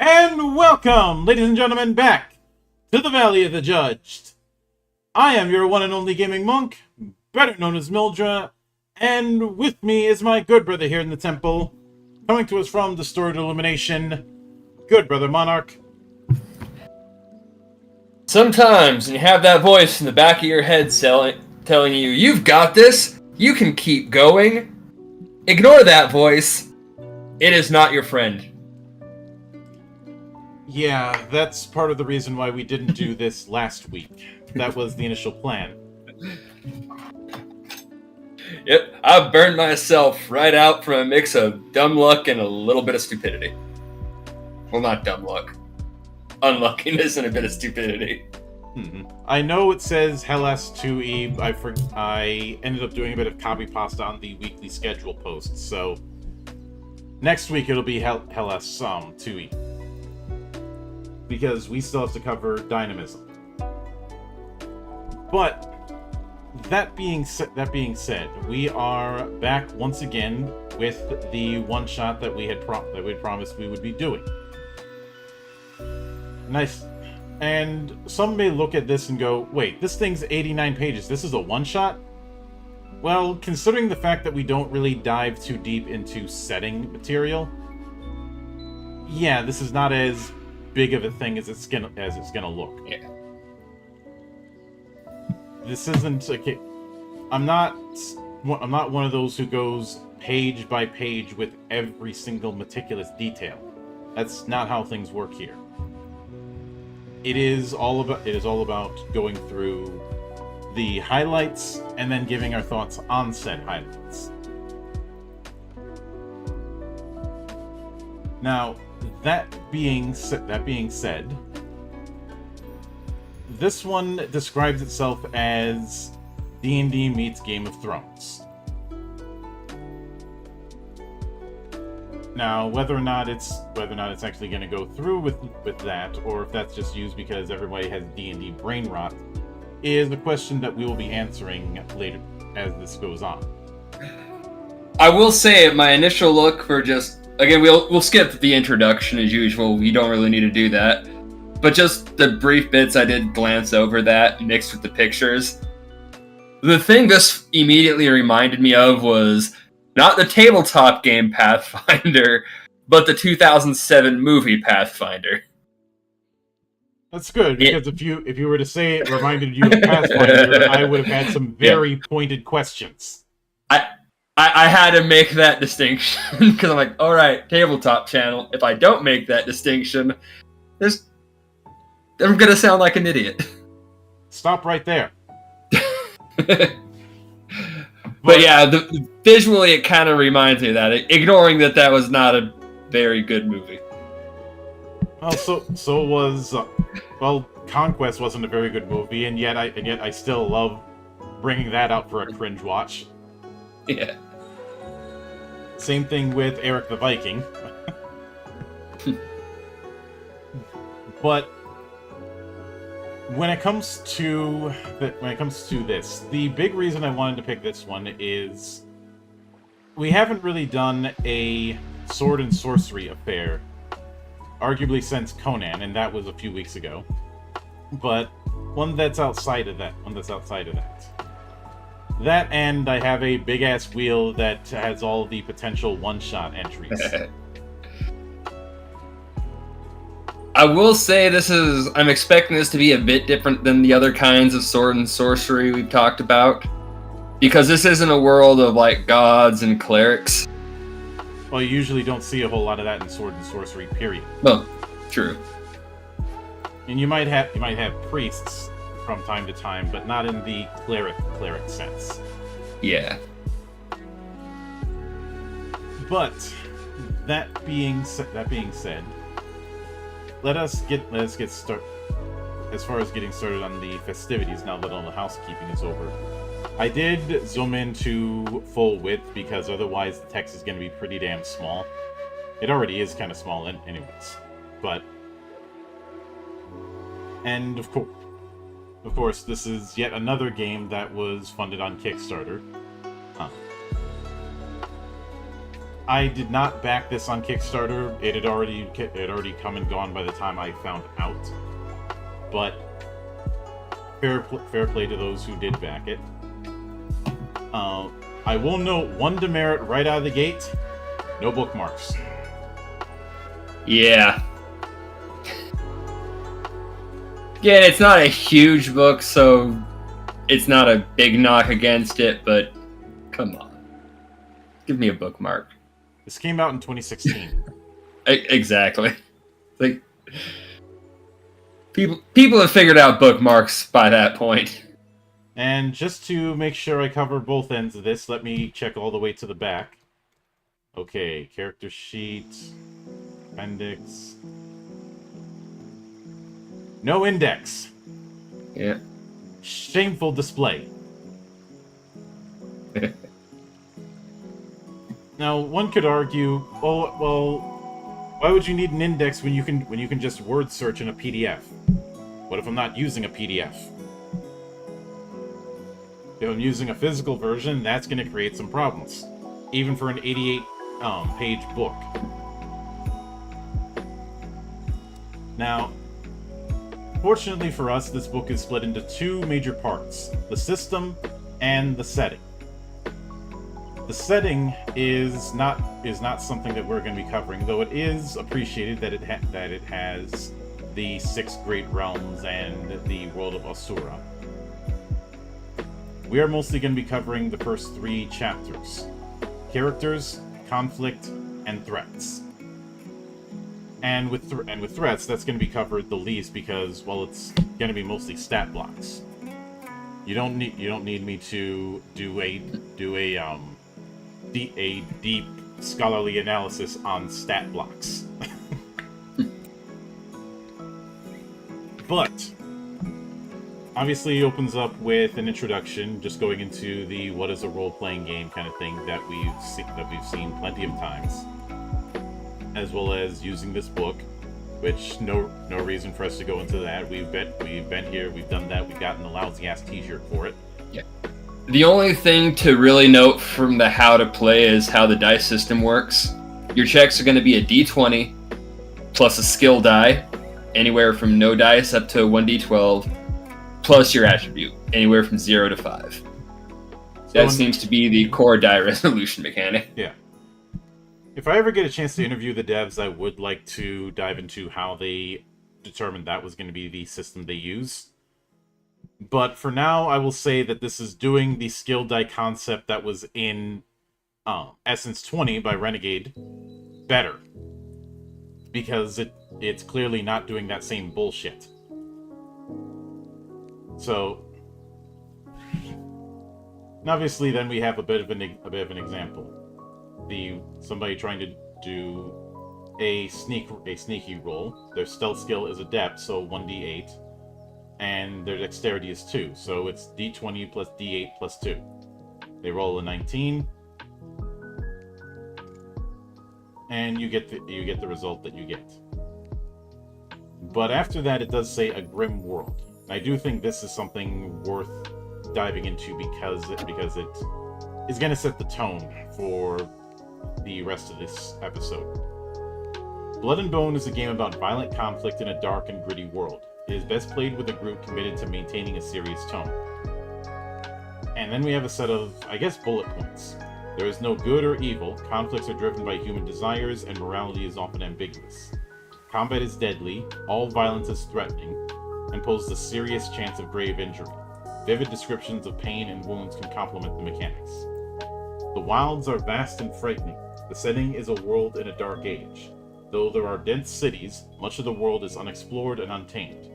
And welcome, ladies and gentlemen, back to the Valley of the Judged. I am your one and only gaming monk, better known as Mildra, and with me is my good brother here in the temple, coming to us from the Stored Illumination, good brother Monarch. Sometimes when you have that voice in the back of your head telling you, you've got this, you can keep going, ignore that voice. It is not your friend. Yeah, that's part of the reason why we didn't do this last week. That was the initial plan. Yep, I burned myself right out from a mix of dumb luck and a little bit of stupidity. Well, not dumb luck. Unluckiness and a bit of stupidity. I know it says Hellas 2E. I ended up doing a bit of copy pasta on the weekly schedule posts, so next week it'll be Hellas 2E. Because we still have to cover dynamism. But that being said, we are back once again with the one shot that we had promised we would be doing. Nice. And some may look at this and go, wait, this thing's 89 pages. This is a one shot? Well, considering the fact that we don't really dive too deep into setting material, yeah, this is not as big of a thing as it's gonna look. Yeah. This isn't okay. I'm not one of those who goes page by page with every single meticulous detail. That's not how things work here. It is all about going through the highlights and then giving our thoughts on said highlights. Now, that being said, this one describes itself as D&D meets Game of Thrones. Now, whether or not it's actually going to go through with that, or if that's just used because everybody has D&D brain rot, is a question that we will be answering later as this goes on. I will say my initial look for again, we'll skip the introduction as usual. You don't really need to do that. But just the brief bits I did glance over that mixed with the pictures. The thing this immediately reminded me of was not the tabletop game Pathfinder, but the 2007 movie Pathfinder. That's good, because if you were to say it reminded you of Pathfinder, I would have had some very pointed questions. I had to make that distinction because I'm like, all right, tabletop channel. If I don't make that distinction, I'm gonna sound like an idiot. Stop right there. But yeah, visually it kind of reminds me of that. Ignoring that was not a very good movie. Well, so was Conquest wasn't a very good movie, and yet I still love bringing that out for a cringe watch. Yeah. Same thing with Eric the Viking. But when it comes to this, the big reason I wanted to pick this one is we haven't really done a sword and sorcery affair, arguably since Conan, and that was a few weeks ago. But one that's outside of that. That, and I have a big-ass wheel that has all the potential one-shot entries. I will say I'm expecting this to be a bit different than the other kinds of sword and sorcery we've talked about. Because this isn't a world of, like, gods and clerics. Well, you usually don't see a whole lot of that in sword and sorcery, period. Well, true. And you might have priests from time to time, but not in the cleric sense. Yeah. But that being said, let's get started. As far as getting started on the festivities, now that all the housekeeping is over, I did zoom into full width because otherwise the text is going to be pretty damn small. It already is kind of small anyways, but... And of course, this is yet another game that was funded on Kickstarter. I did not back this on Kickstarter. It had already come and gone by the time I found out. But fair play to those who did back it. I will note one demerit right out of the gate: no bookmarks. Yeah. Yeah, it's not a huge book, so it's not a big knock against it, but come on. Give me a bookmark. This came out in 2016. Exactly. Like, people have figured out bookmarks by that point. And just to make sure I cover both ends of this, let me check all the way to the back. Okay, character sheet, appendix. No index. Yeah. Shameful display. Now, one could argue, well, why would you need an index when you can just word search in a PDF? What if I'm not using a PDF? If I'm using a physical version, that's going to create some problems, even for an 88-page book. Now, fortunately for us, this book is split into two major parts: the system and the setting. The setting is not something that we're going to be covering, though it is appreciated that it has the 6 great realms and the world of Asura. We are mostly going to be covering the first 3 chapters: characters, conflict, and threats. And with threats, that's going to be covered the least because, well, it's going to be mostly stat blocks. You don't need me to do a deep scholarly analysis on stat blocks. But obviously it opens up with an introduction, just going into the what is a role-playing game kind of thing that we've seen plenty of times, as well as using this book, which no reason for us to go into that. We've been here, we've done that, we've gotten a lousy ass t-shirt for it. Yeah. The only thing to really note from the how to play is how the dice system works. Your checks are going to be a d20 plus a skill die, anywhere from no dice up to 1d12, plus your attribute, anywhere from 0 to 5. That seems to be the core die resolution mechanic. Yeah. If I ever get a chance to interview the devs, I would like to dive into how they determined that was going to be the system they use. But for now, I will say that this is doing the skill die concept that was in Essence 20 by Renegade better. Because it's clearly not doing that same bullshit. So, and obviously then we have a bit of an example. Somebody trying to do a sneaky roll. Their stealth skill is adept, so 1d8. And their dexterity is 2, so it's d20 plus d8 plus 2. They roll a 19, and you get the result that you get. But after that, it does say a grim world. I do think this is something worth diving into because it is going to set the tone for the rest of this episode. Blood and Bone is a game about violent conflict in a dark and gritty world. It is best played with a group committed to maintaining a serious tone. And then we have a set of, I guess, bullet points. There is no good or evil, conflicts are driven by human desires, and morality is often ambiguous. Combat is deadly, all violence is threatening, and poses a serious chance of grave injury. Vivid descriptions of pain and wounds can complement the mechanics. The wilds are vast and frightening. The setting is a world in a dark age. Though there are dense cities, much of the world is unexplored and untamed.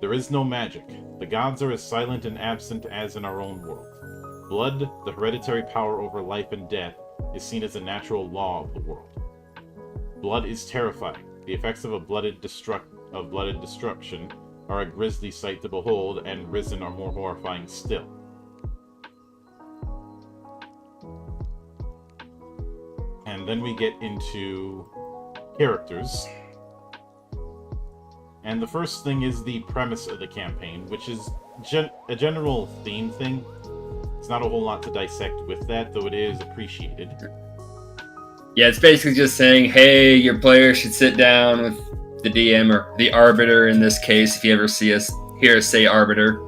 There is no magic. The gods are as silent and absent as in our own world. Blood, the hereditary power over life and death, is seen as a natural law of the world. Blood is terrifying. The effects of blooded destruction are a grisly sight to behold, and risen are more horrifying still. And then we get into characters. And the first thing is the premise of the campaign, which is a general theme thing. It's not a whole lot to dissect with that, though it is appreciated. Yeah, it's basically just saying, hey, your player should sit down with the DM, or the Arbiter in this case, if you ever hear us say Arbiter,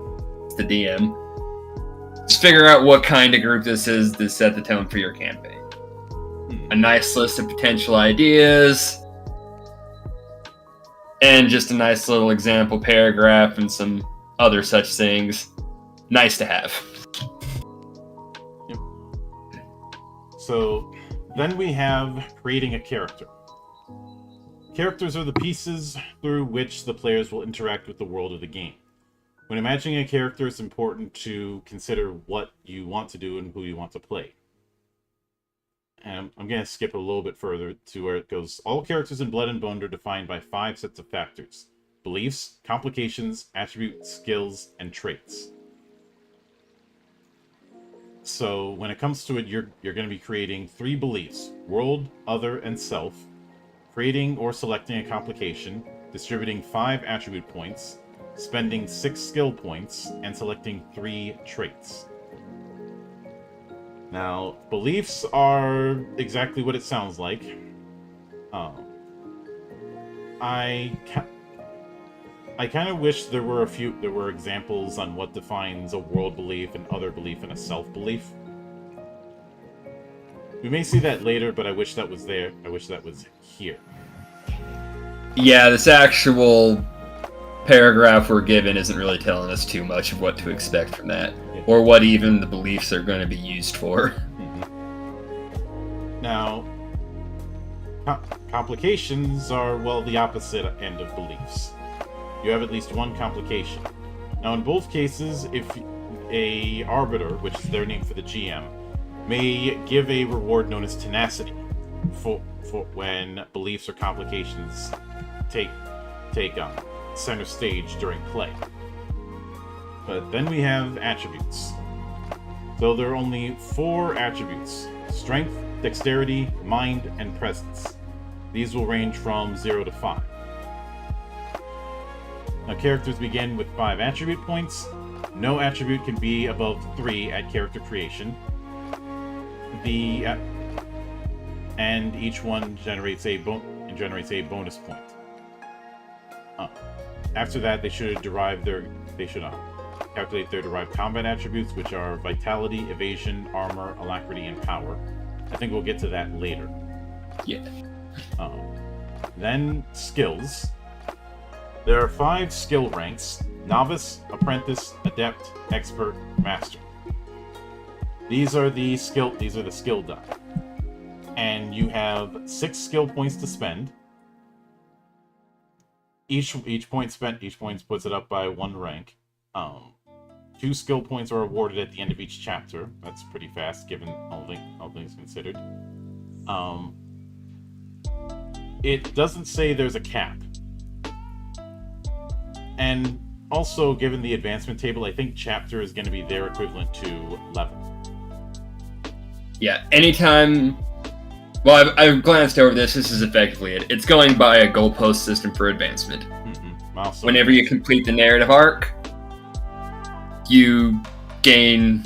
it's the DM. Just figure out what kind of group this is to set the tone for your campaign. A nice list of potential ideas, and just a nice little example paragraph and some other such things. Nice to have. Yep. So then we have creating a character. Characters are the pieces through which the players will interact with the world of the game. When imagining a character, it's important to consider what you want to do and who you want to play. And I'm going to skip a little bit further to where it goes. All characters in Blood and Bone are defined by 5 sets of factors: beliefs, complications, attributes, skills, and traits. So when it comes to it, you're going to be creating 3 beliefs: world, other, and self, creating or selecting a complication, distributing 5 attribute points, spending 6 skill points, and selecting 3 traits. Now, beliefs are exactly what it sounds like. I kind of wish there were examples on what defines a world belief, an other belief, and a self belief. We may see that later, but I wish that was there. I wish that was here. Yeah, this actual paragraph we're given isn't really telling us too much of what to expect from that, or what even the beliefs are going to be used for. Mm-hmm. Now, complications are, well, the opposite end of beliefs. You have at least one complication. Now, in both cases, if a Arbiter, which is their name for the GM, may give a reward known as tenacity for when beliefs or complications take center stage during play. But then we have attributes. So there are only 4 attributes: strength, dexterity, mind, and presence. These will range from 0 to 5. Now, characters begin with 5 attribute points. No attribute can be above 3 at character creation. And each one generates a bonus point. After that, they should calculate their derived combat attributes, which are vitality, evasion, armor, alacrity, and power. I think we'll get to that later. Yeah. Then skills. There are 5 skill ranks: novice, apprentice, adept, expert, master. These are the skill die. And you have 6 skill points to spend. Each point puts it up by 1 rank. 2 skill points are awarded at the end of each chapter. That's pretty fast, given all things considered. It doesn't say there's a cap. And also, given the advancement table, I think chapter is going to be their equivalent to level. Yeah, anytime... Well, I've glanced over this. This is effectively it. It's going by a goalpost system for advancement. Mm-hmm. Whenever you complete the narrative arc, you gain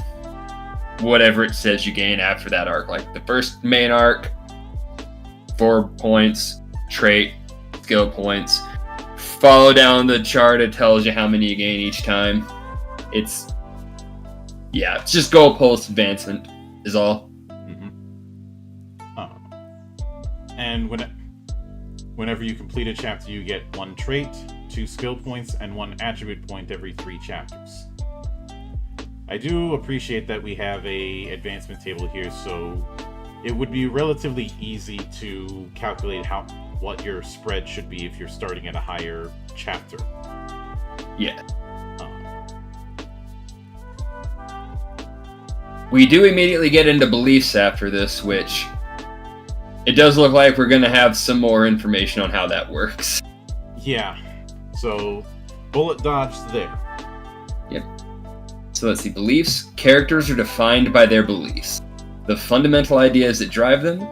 whatever it says you gain after that arc. Like the first main arc, 4 points, trait, skill points. Follow down the chart, it tells you how many you gain each time. It's just goalpost advancement is all. And whenever you complete a chapter, you get 1 trait, 2 skill points, and 1 attribute point every 3 chapters. I do appreciate that we have a advancement table here, so it would be relatively easy to calculate what your spread should be if you're starting at a higher chapter. Yeah. We do immediately get into beliefs after this, which it does look like we're going to have some more information on how that works. Yeah. So, bullet dodged there. Yep. So let's see. Beliefs. Characters are defined by their beliefs. The fundamental ideas that drive them.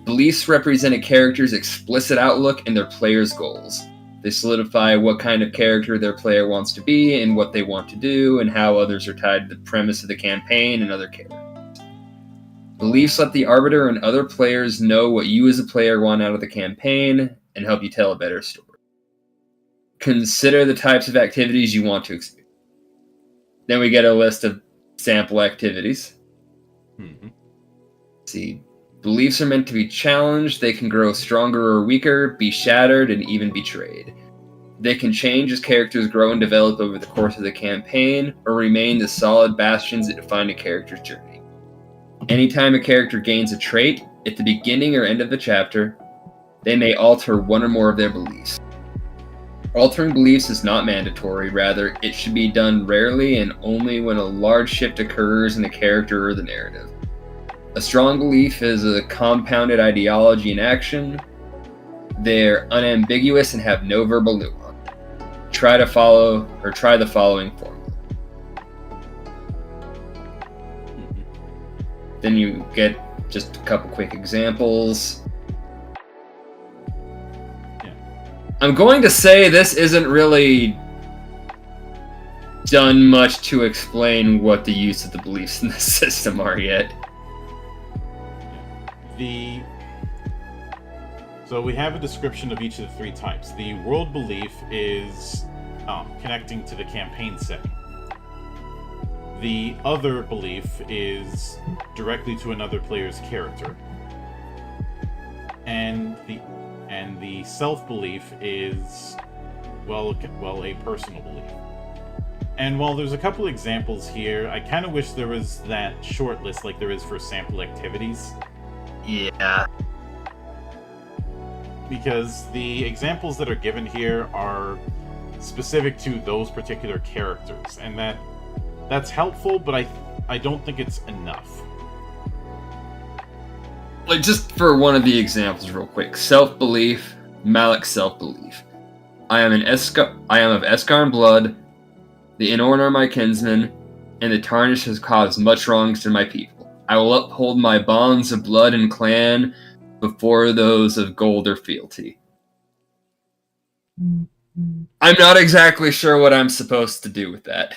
Beliefs represent a character's explicit outlook and their player's goals. They solidify what kind of character their player wants to be and what they want to do, and how others are tied to the premise of the campaign and other characters. Beliefs let the Arbiter and other players know what you as a player want out of the campaign and help you tell a better story. Consider the types of activities you want to experience. Then we get a list of sample activities. Mm-hmm. See, beliefs are meant to be challenged. They can grow stronger or weaker, be shattered, and even betrayed. They can change as characters grow and develop over the course of the campaign, or remain the solid bastions that define a character's journey. Anytime a character gains a trait, at the beginning or end of the chapter, they may alter one or more of their beliefs. Altering beliefs is not mandatory, rather, it should be done rarely and only when a large shift occurs in the character or the narrative. A strong belief is a compounded ideology in action. They're unambiguous and have no verbal nuance. Try the following formula. Then you get just a couple quick examples. I'm going to say this isn't really done much to explain what the use of the beliefs in the system are yet. So we have a description of each of the three types. The world belief is connecting to the campaign setting. The other belief is directly to another player's character. And the self-belief is, well, a personal belief. And while there's a couple examples here, I kind of wish there was that short list like there is for sample activities. Yeah. Because the examples that are given here are specific to those particular characters, and that's helpful, but I don't think it's enough. Like, just for one of the examples real quick. Self-belief, Malik's self-belief. I am of Eskarn blood, the Inorn are my kinsmen, and the Tarnished has caused much wrongs to my people. I will uphold my bonds of blood and clan before those of gold or fealty. I'm not exactly sure what I'm supposed to do with that.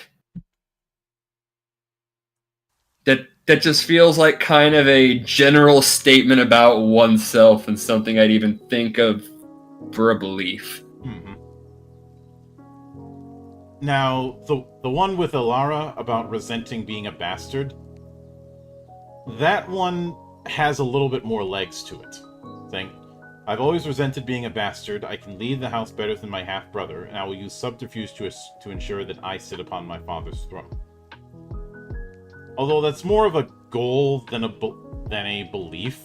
That just feels like kind of a general statement about oneself and something I'd even think of for a belief. Mm-hmm. Now, the one with Alara about resenting being a bastard, that one has a little bit more legs to it. Saying, I've always resented being a bastard. I can lead the house better than my half-brother, and I will use subterfuge to ensure that I sit upon my father's throne. Although that's more of a goal than a belief.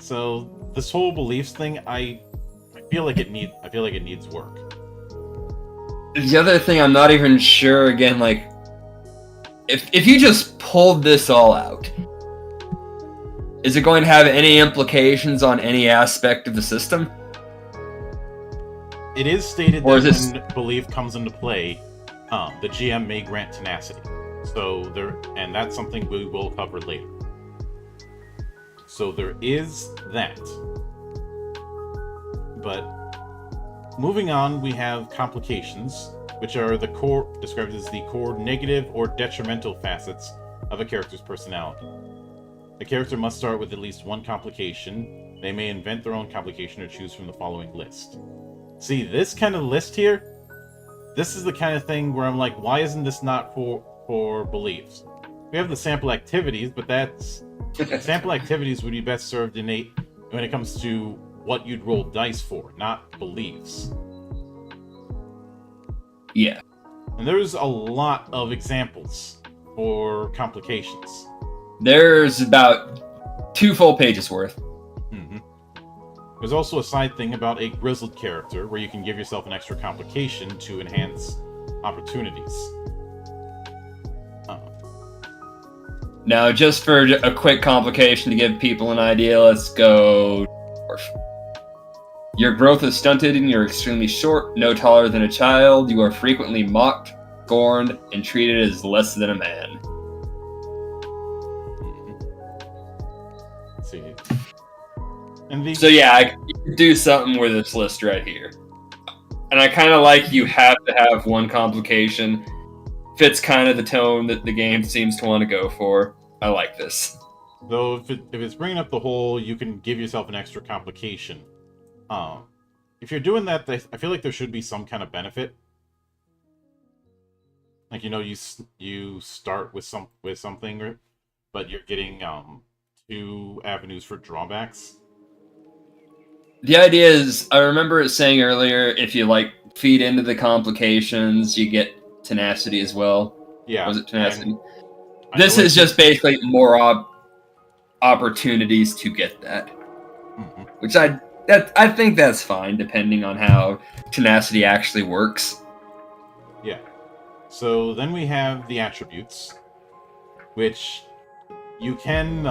So this whole beliefs thing, I feel like it needs work. The other thing I'm not even sure, again, like, if you just pulled this all out, is it going to have any implications on any aspect of the system? It is stated that when belief comes into play, the GM may grant tenacity. And that's something we will cover later. So there is that. But moving on, we have complications, which are described as the core negative or detrimental facets of a character's personality. A character must start with at least one complication. They may invent their own complication or choose from the following list. See, this kind of list here, this is the kind of thing where I'm like, why isn't this not for beliefs? We have the sample activities, but sample activities would be best served when it comes to what you'd roll dice for, not beliefs. Yeah. And there's a lot of examples for complications. There's about 2 full pages worth. Mm-hmm. There's also a side thing about a grizzled character, where you can give yourself an extra complication to enhance opportunities. Now, just for a quick complication to give people an idea, let's go dwarf. Your growth is stunted and you're extremely short, no taller than a child. You are frequently mocked, scorned, and treated as less than a man. Let's see. And these... So yeah, I could do something with this list right here. And I kind of like you have to have one complication. Fits kind of the tone that the game seems to want to go for. I like this. Though if it's bringing up the whole, you can give yourself an extra complication. If you're doing that, I feel like there should be some kind of benefit. Like, you know, you start with something, but you're getting 2 avenues for drawbacks. The idea is, I remember it saying earlier, if you like feed into the complications, you get tenacity as well. Yeah. Was it tenacity? This is just basically more opportunities to get that. Mm-hmm. Which I think that's fine, depending on how tenacity actually works. Yeah. So then we have the attributes, which you can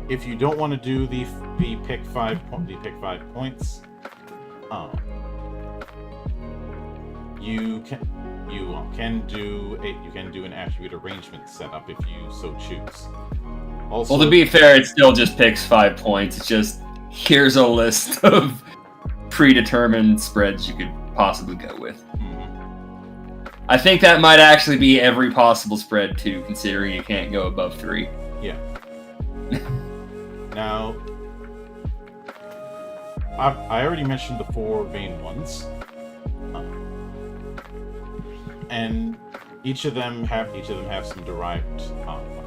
if you don't want to do the pick 5 points, you can do an attribute arrangement setup if you so choose. Also, well, to be fair, it still just picks 5 points. It's just here's a list of predetermined spreads you could possibly go with. Mm-hmm. I think that might actually be every possible spread too, considering you can't go above 3. Yeah. Now, I already mentioned the 4 main ones, and each of them have some derived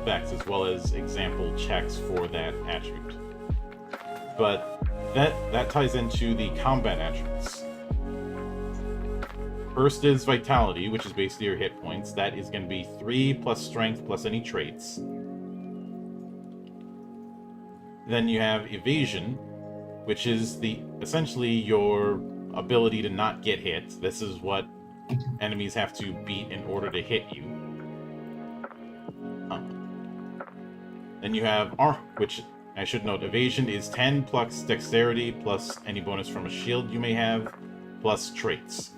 effects as well as example checks for that attribute. But that ties into the combat attributes. First is Vitality, which is basically your hit points. That is going to be 3 plus Strength plus any traits. Then you have Evasion, which is essentially your ability to not get hit. This is what enemies have to beat in order to hit you. Then you have which I should note, Evasion is 10 plus Dexterity plus any bonus from a shield you may have, plus traits.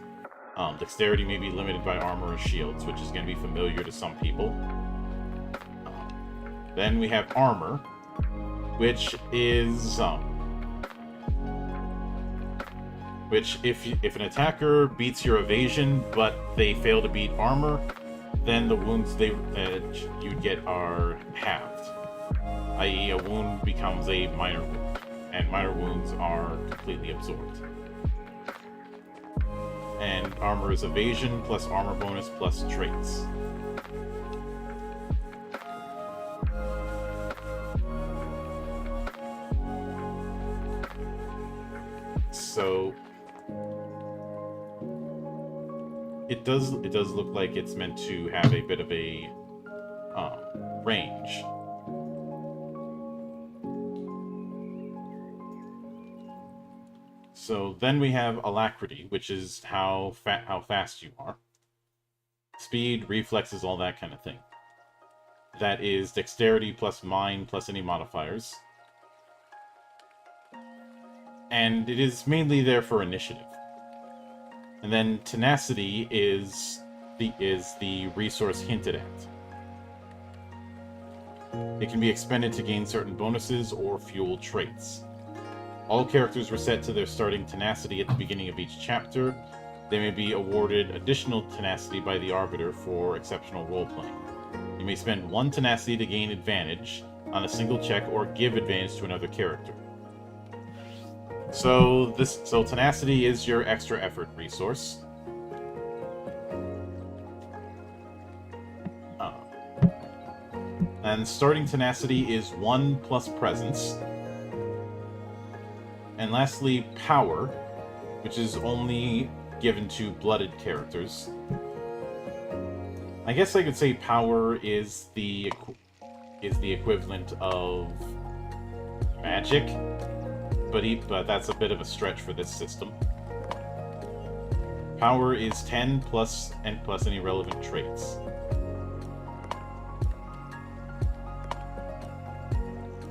Dexterity may be limited by armor or shields, which is going to be familiar to some people. Then we have Armor, which is which if an attacker beats your evasion but they fail to beat armor, then the wounds you'd get are halved, i.e. a wound becomes a minor wound, and minor wounds are completely absorbed. And armor is evasion plus armor bonus plus traits. So it does look like it's meant to have a bit of a range. So then we have Alacrity, which is how fast you are. Speed, reflexes, all that kind of thing. That is Dexterity plus Mind plus any modifiers. And it is mainly there for initiative. And then Tenacity is the resource hinted at. It can be expended to gain certain bonuses or fuel traits. All characters were set to their starting Tenacity at the beginning of each chapter. They may be awarded additional Tenacity by the Arbiter for exceptional roleplaying. You may spend 1 Tenacity to gain advantage on a single check or give advantage to another character. So Tenacity is your extra effort resource. And starting Tenacity is 1 plus Presence. And lastly, Power, which is only given to blooded characters. I guess I could say Power is the equivalent of Magic, but that's a bit of a stretch for this system. Power is 10 plus any relevant traits.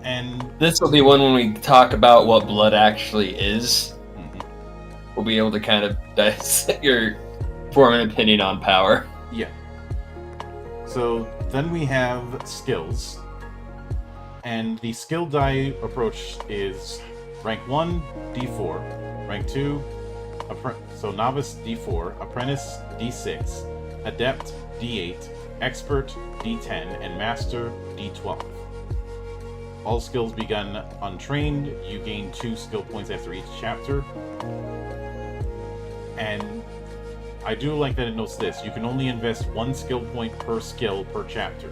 And this will be one when we talk about what blood actually is. mhm. We'll be able to kind of dissect your form an opinion on power. Yeah. So then we have skills. And the skill die approach is rank 1, D4. Rank 2, so novice, D4. Apprentice, D6. Adept, D8. Expert, D10. And master, D12. All skills begun untrained. You gain 2 skill points after each chapter. And I do like that it notes this. You can only invest 1 skill point per skill per chapter.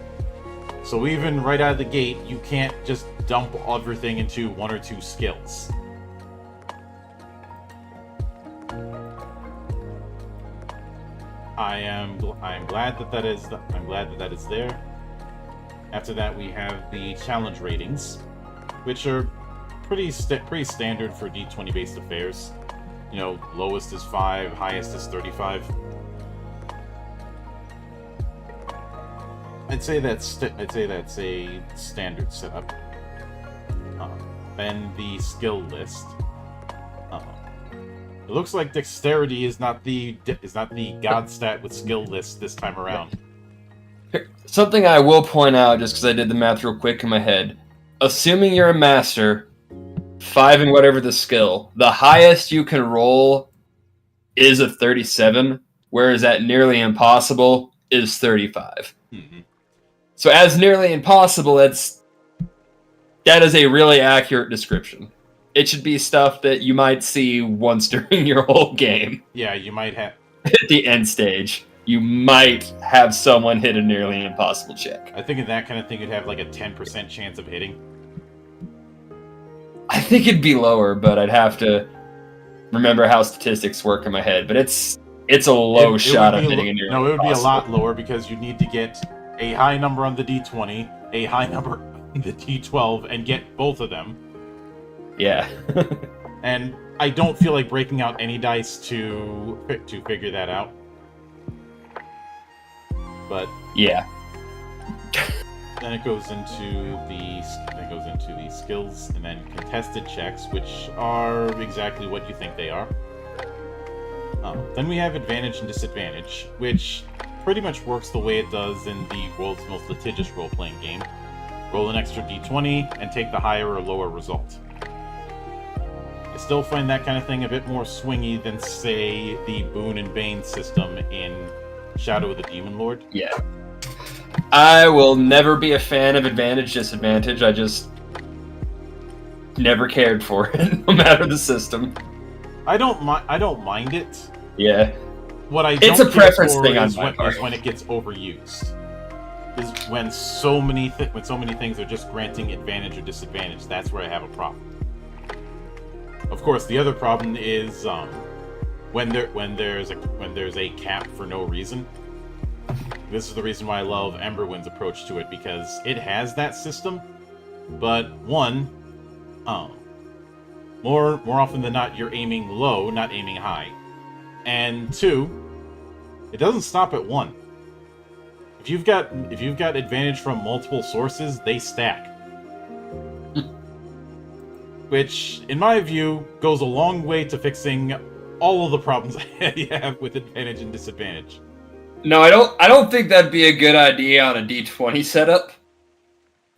So even right out of the gate, you can't just dump everything into 1 or 2 skills. I'm glad that that is there. After that, we have the challenge ratings, which are pretty standard for D20 based affairs. You know, lowest is 5, highest is 35. I'd say that's a standard setup. Then the skill list. It looks like dexterity is not the god stat with skill list this time around. Something I will point out, just because I did the math real quick in my head. Assuming you're a master, 5 in whatever the skill, the highest you can roll is a 37, whereas at nearly impossible is 35. Mm-hmm. So as nearly impossible, that is a really accurate description. It should be stuff that you might see once during your whole game. Yeah, you might have... At the end stage, you might have someone hit a nearly impossible check. I think in that kind of thing, you'd have like a 10% chance of hitting. I think it'd be lower, but I'd have to remember how statistics work in my head. But it's a low shot of hitting a nearly impossible. No, it would be a lot lower because you need to get a high number on the D20, a high number on the D12, and get both of them. Yeah. And I don't feel like breaking out any dice to figure that out. But yeah. then it goes into the skills and then contested checks, which are exactly what you think they are. Then we have advantage and disadvantage, which pretty much works the way it does in the world's most litigious role-playing game. Roll an extra d20 and take the higher or lower result. I still find that kind of thing a bit more swingy than, say, the Boon and Bane system in Shadow of the Demon Lord. Yeah. I will never be a fan of advantage disadvantage. I just never cared for it, no matter the system. I don't mind it. Yeah. What I It's don't a preference care for thing on is my part. is when it gets overused. Is when so many things are just granting advantage or disadvantage. That's where I have a problem. Of course, the other problem is when there's a cap for no reason. This is the reason why I love Emberwind's approach to it, because it has that system, but one, more often than not, you're aiming low, not aiming high, and two, it doesn't stop at 1. If you've got advantage from multiple sources, they stack. Which, in my view, goes a long way to fixing all of the problems I have with advantage and disadvantage. No, I don't think that'd be a good idea on a D20 setup.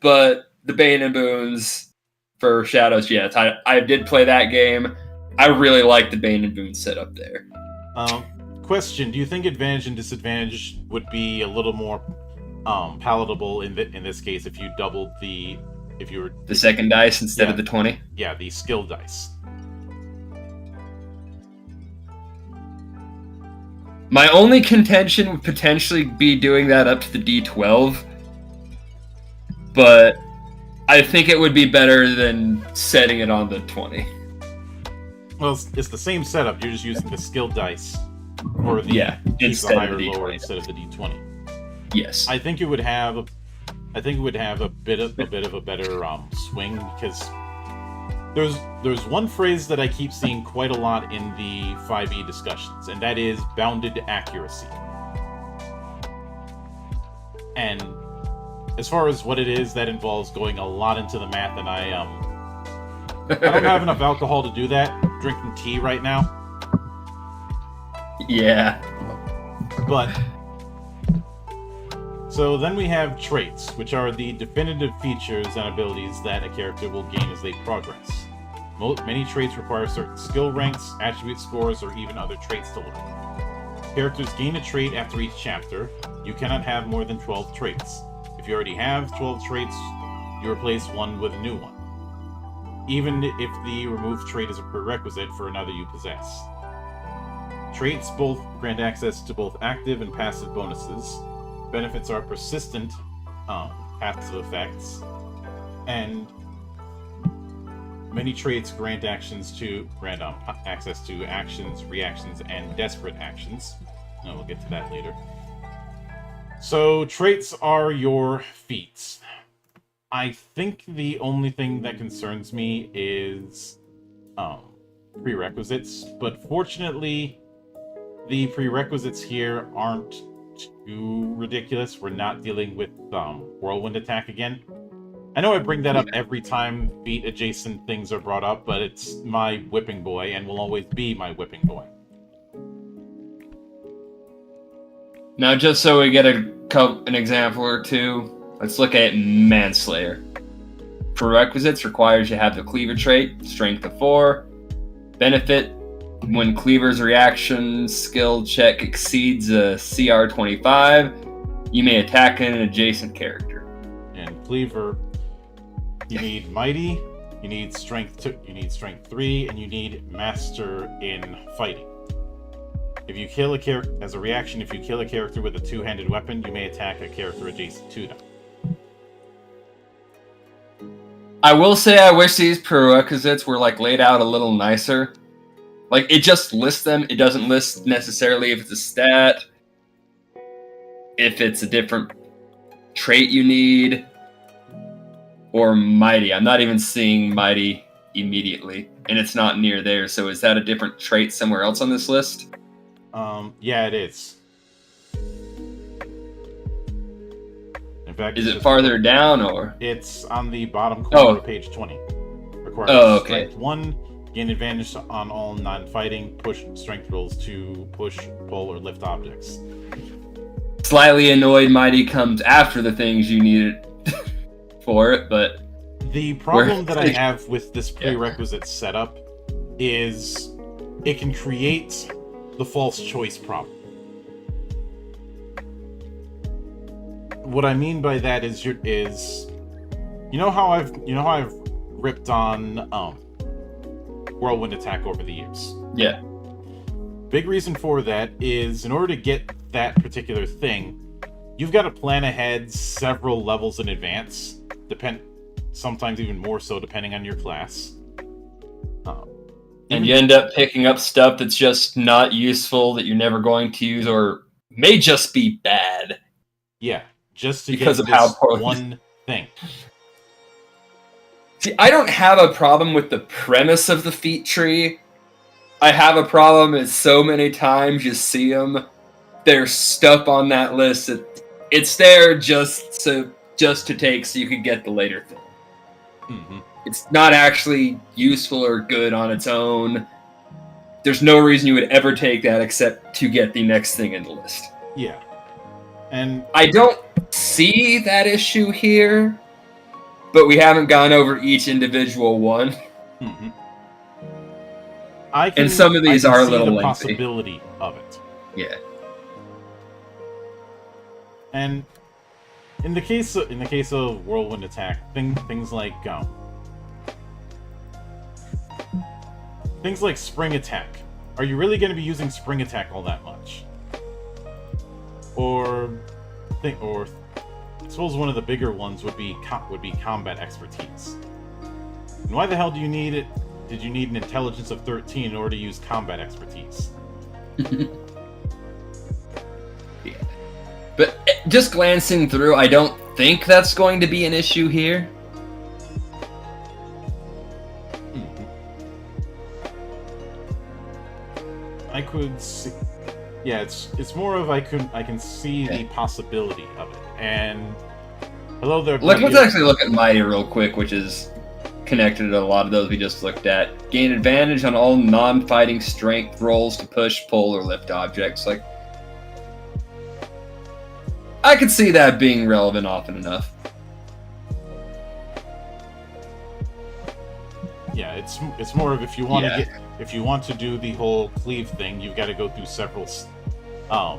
But the Bane and Boons for Shadows, yes, I did play that game. I really like the Bane and Boons setup there. Question: do you think advantage and disadvantage would be a little more palatable in this case if you doubled if you were the second dice instead of the 20? Yeah, the skill dice. My only contention would potentially be doing that up to the D12, but I think it would be better than setting it on the 20. Well, it's the same setup. You're just using the skill dice, or instead higher of the or lower D20. instead of the D20. Yes, I think it would have a bit of a better swing, because there's one phrase that I keep seeing quite a lot in the 5e discussions, and that is bounded accuracy. And as far as what it is, that involves going a lot into the math, and I don't have enough alcohol to do that. I'm drinking tea right now. Yeah. But so then we have traits, which are the definitive features and abilities that a character will gain as they progress. Many traits require certain skill ranks, attribute scores, or even other traits to learn. Characters gain a trait after each chapter. You cannot have more than 12 traits. If you already have 12 traits, you replace one with a new one, even if the removed trait is a prerequisite for another you possess. Traits both grant access to both active and passive bonuses. Benefits are persistent passive effects, and many traits grant access to actions, reactions, and desperate actions. No, we'll get to that later. So traits are your feats. I think the only thing that concerns me is prerequisites, but fortunately the prerequisites here aren't too ridiculous. We're not dealing with whirlwind attack again. I know I bring that up every time feat adjacent things are brought up, but it's my whipping boy and will always be my whipping boy. Now, just so we get an example or two, let's look at Manslayer. Prerequisites requires you have the Cleaver trait, Strength of 4. Benefit, when Cleaver's reaction skill check exceeds a CR 25, you may attack an adjacent character. And Cleaver, you need Mighty, you need Strength 3, and you need Master in Fighting. If you kill a character, as a reaction, if you kill a character with a two-handed weapon, you may attack a character adjacent to them. I will say I wish these prerequisites were laid out a little nicer. It just lists them. It doesn't list necessarily if it's a stat, if it's a different trait you need, or Mighty. I'm not even seeing Mighty immediately, and it's not near there. So is that a different trait somewhere else on this list? Yeah, it is. In fact, is it farther down, or? It's on the bottom corner of page 20. Requires Strength 1, gain advantage on all non-fighting, push strength rolls to push, pull, or lift objects. Slightly annoyed Mighty comes after the things you needed for it, but... The problem that I have with this prerequisite setup is it can create the false choice problem. What I mean by that is you know how I've ripped on whirlwind attack over the years. Yeah. Big reason for that is in order to get that particular thing, you've got to plan ahead several levels in advance, sometimes even more so depending on your class. And you end up picking up stuff that's just not useful, that you're never going to use, or may just be bad. Yeah, just to because get of how one thing. See, I don't have a problem with the premise of the feat tree. I have a problem is so many times you see them, they're stuck on that list. It's there just to take so you can get the later thing. Mm-hmm. It's not actually useful or good on its own. There's no reason you would ever take that except to get the next thing in the list. Yeah. And I don't see that issue here, but we haven't gone over each individual one. Mm-hmm. And some of these are a little lengthy. Possibility of it. Yeah. And in the case of whirlwind attack, things like spring attack. Are you really going to be using spring attack all that much? Or I suppose one of the bigger ones would be combat expertise. And why the hell do you need it? Did you need an intelligence of 13 in order to use combat expertise? Yeah. But just glancing through, I don't think that's going to be an issue here. I could see, yeah, it's more of I can see the possibility of it, and Hello there, Let's Bloody. actually look at Mighty real quick, which is connected to a lot of those we just looked at. Gain advantage on all non-fighting strength rolls to push, pull, or lift objects. Like, I could see that being relevant often enough. Yeah, it's more of if you want to Yeah. if you want to do the whole cleave thing, you've got to go through several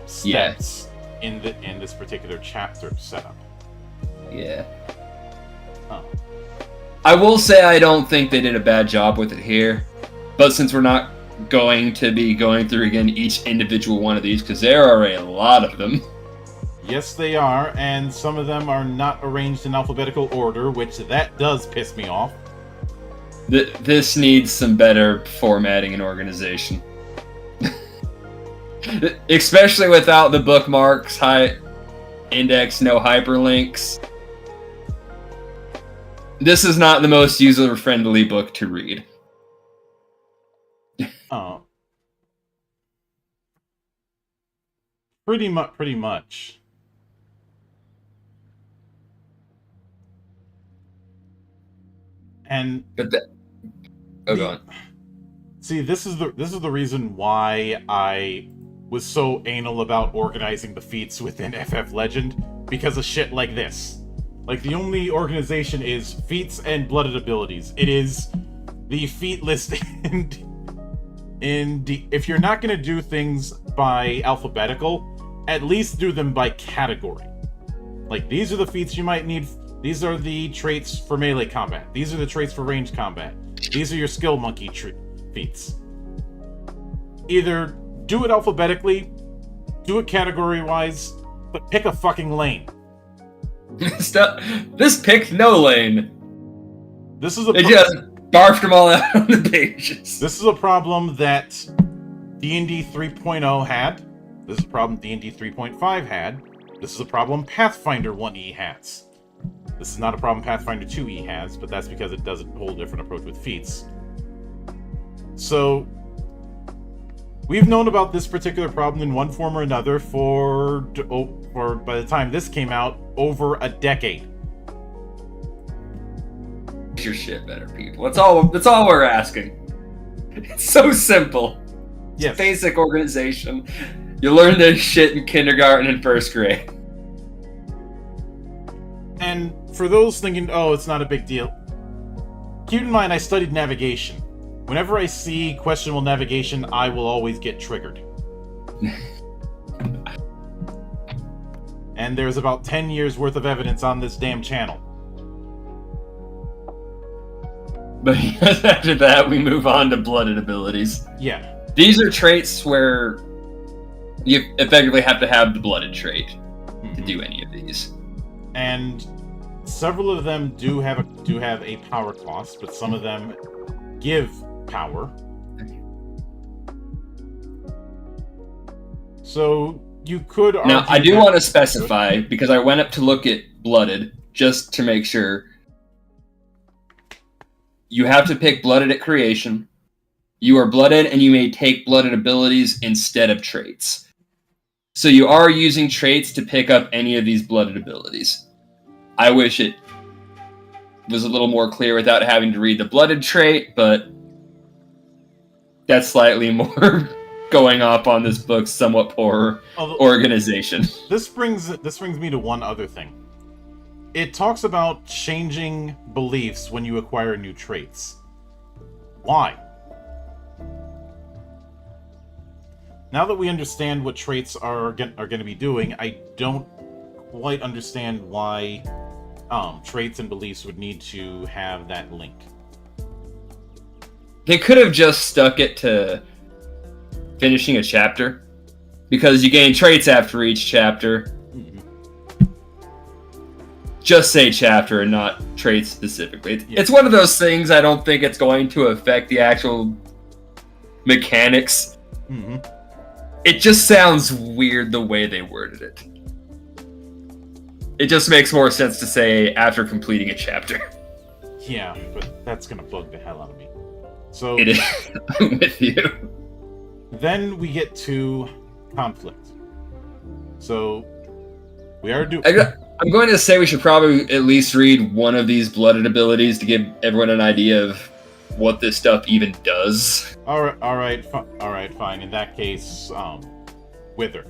steps in this particular chapter setup. Yeah. Oh. I will say I don't think they did a bad job with it here, but since we're not going to be going through again each individual one of these, because there are a lot of them. Yes, they are, and some of them are not arranged in alphabetical order, which that does piss me off. This needs some better formatting and organization. Especially without the bookmarks, high index, no hyperlinks. This is not the most user-friendly book to read. Oh. Pretty much. And go on. see, this is the reason why I was so anal about organizing the feats within FF Legend, because of shit like this. Like, the only organization is feats and blooded abilities. It is the feat list if you're not going to do things by alphabetical, at least do them by category. Like, these are the feats you might need. These are the traits for melee combat. These are the traits for ranged combat. These are your skill monkey feats. Either do it alphabetically, do it category-wise, but pick a fucking lane. This picked no lane. This is a It just barfed them all out on the pages. This is a problem that D&D 3.0 had. This is a problem D&D 3.5 had. This is a problem Pathfinder 1e has. This is not a problem Pathfinder 2e has, but that's because it does a whole different approach with feats. So, we've known about this particular problem in one form or another for by the time this came out, over a decade. Make your shit better, people. That's all we're asking. It's so simple. Yes. Basic organization. You learn this shit in kindergarten and first grade. And for those thinking, oh, it's not a big deal, keep in mind I studied navigation. Whenever I see questionable navigation, I will always get triggered. And there's about 10 years worth of evidence on this damn channel. But after that, we move on to blooded abilities. Yeah. These are traits where you effectively have to have the blooded trait to do any of these. And several of them do have a power cost, but some of them give power. So you could argue Now, I do want to specify, because I went up to look at blooded, just to make sure. You have to pick blooded at creation. You are blooded, and you may take blooded abilities instead of traits. So you are using traits to pick up any of these blooded abilities. I wish it was a little more clear without having to read the blooded trait, but that's slightly more going off on this book's somewhat poor organization. This brings me to one other thing. It talks about changing beliefs when you acquire new traits. Why? Now that we understand what traits are going to be doing, I don't quite understand why traits and beliefs would need to have that link. They could have just stuck it to finishing a chapter, because you gain traits after each chapter. Just say chapter and not traits specifically. It's one of those things. I don't think it's going to affect the actual mechanics. It just sounds weird the way they worded it. It just makes more sense to say after completing a chapter. Yeah, but that's gonna bug the hell out of me. So it is. I'm with you. Then we get to conflict. So we are doing. I'm going to say we should probably at least read one of these blooded abilities to give everyone an idea of what this stuff even does. All right, fine. In that case, Wither.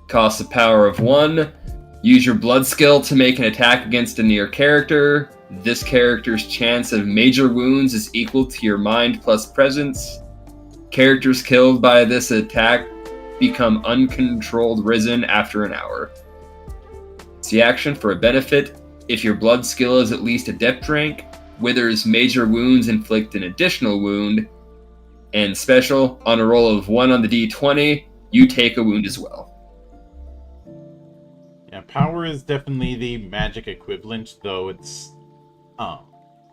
Costs a power of 1. Use your blood skill to make an attack against a near character. This character's chance of major wounds is equal to your mind plus presence. Characters killed by this attack become uncontrolled risen after an hour. It's the action for a benefit. If your blood skill is at least adept rank, Wither's major wounds inflict an additional wound. And special, on a roll of 1 on the d20, you take a wound as well. Yeah, power is definitely the magic equivalent, though it's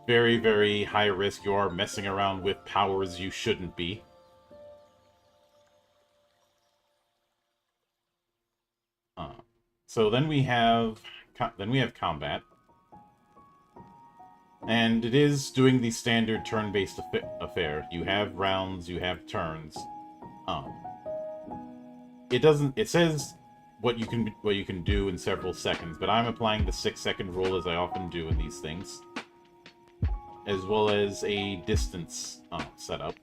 very, very high risk. You are messing around with powers you shouldn't be. So then we have combat, and it is doing the standard turn-based affair. You have rounds, you have turns. It says what you can do in several seconds, but I'm applying the 6-second rule as I often do in these things, as well as a distance setup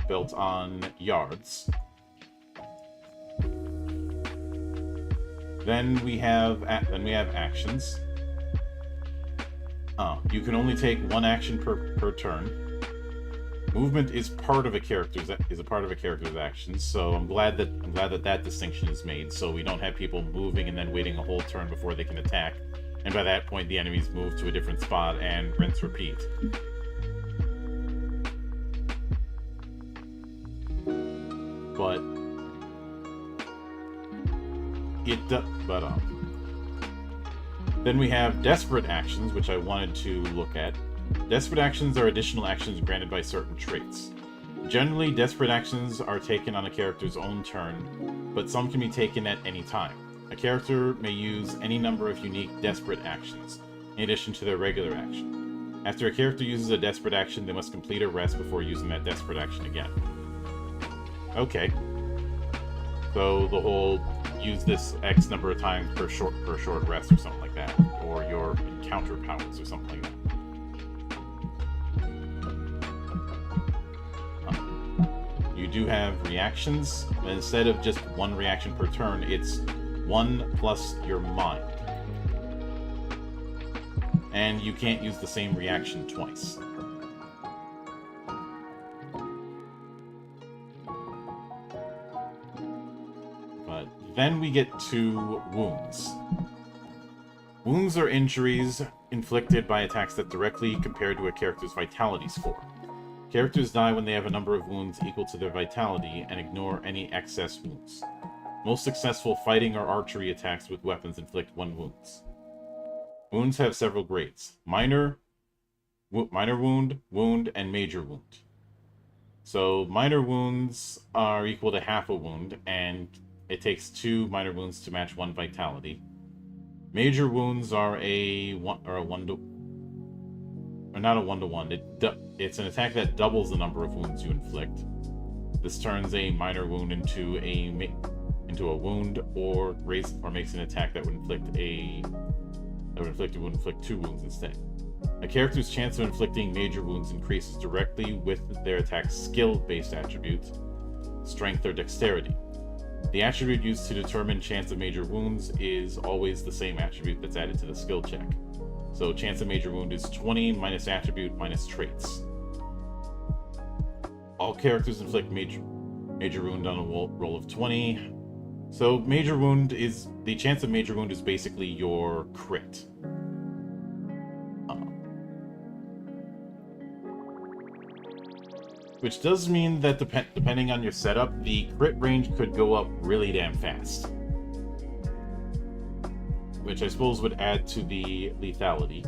built on yards. Then we have actions. You can only take 1 action per turn. Movement is part of a character's actions, so I'm glad that distinction is made, so we don't have people moving and then waiting a whole turn before they can attack, and by that point the enemies move to a different spot and rinse repeat. But then we have desperate actions, which I wanted to look at. Desperate actions are additional actions granted by certain traits. Generally, desperate actions are taken on a character's own turn, but some can be taken at any time. A character may use any number of unique desperate actions, in addition to their regular action. After a character uses a desperate action, they must complete a rest before using that desperate action again. Okay. So the whole use this X number of times per short rest or something like that, or your encounter powers or something like that. You do have reactions, and instead of just 1 reaction per turn, it's 1 plus your mind. And you can't use the same reaction twice. But then we get to wounds. Wounds are injuries inflicted by attacks that directly compare to a character's vitality score. Characters die when they have a number of wounds equal to their vitality and ignore any excess wounds. Most successful fighting or archery attacks with weapons inflict 1 wounds. Wounds have several grades: minor wound, and major wound. So minor wounds are equal to half a wound, and it takes 2 minor wounds to match 1 vitality. Major wounds are not a 1-to-1. It's an attack that doubles the number of wounds you inflict. This turns a minor wound into a wound, or makes an attack that would inflict 2 wounds instead. A character's chance of inflicting major wounds increases directly with their attack's skill-based attributes, strength or dexterity. The attribute used to determine chance of major wounds is always the same attribute that's added to the skill check. So chance of major wound is 20 minus attribute minus traits. All characters inflict major wound on a roll of 20. So the chance of major wound is basically your crit. Which does mean that depending on your setup, the crit range could go up really damn fast. Which I suppose would add to the lethality.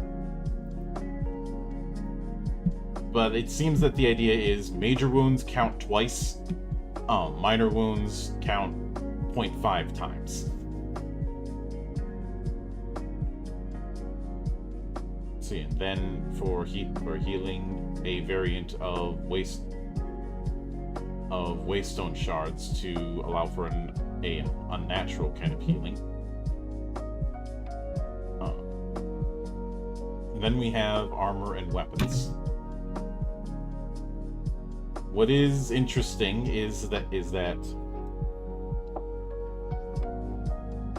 But it seems that the idea is major wounds count twice, minor wounds count 0.5 times. See, and then for healing, a variant of of Waystone shards to allow for an unnatural kind of healing. Then we have armor and weapons. What is interesting is that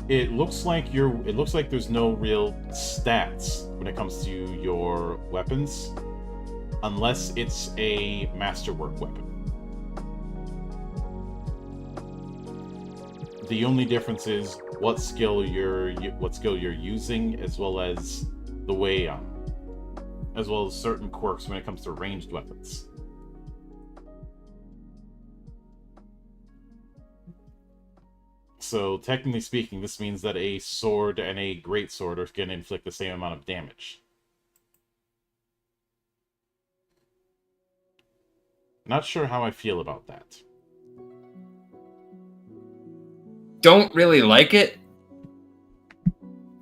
it looks like there's no real stats when it comes to your weapons, unless it's a masterwork weapon. The only difference is what skill you're using, as well as the way, as well as certain quirks when it comes to ranged weapons. So technically speaking, this means that a sword and a greatsword are going to inflict the same amount of damage. Not sure how I feel about that. Don't really like it,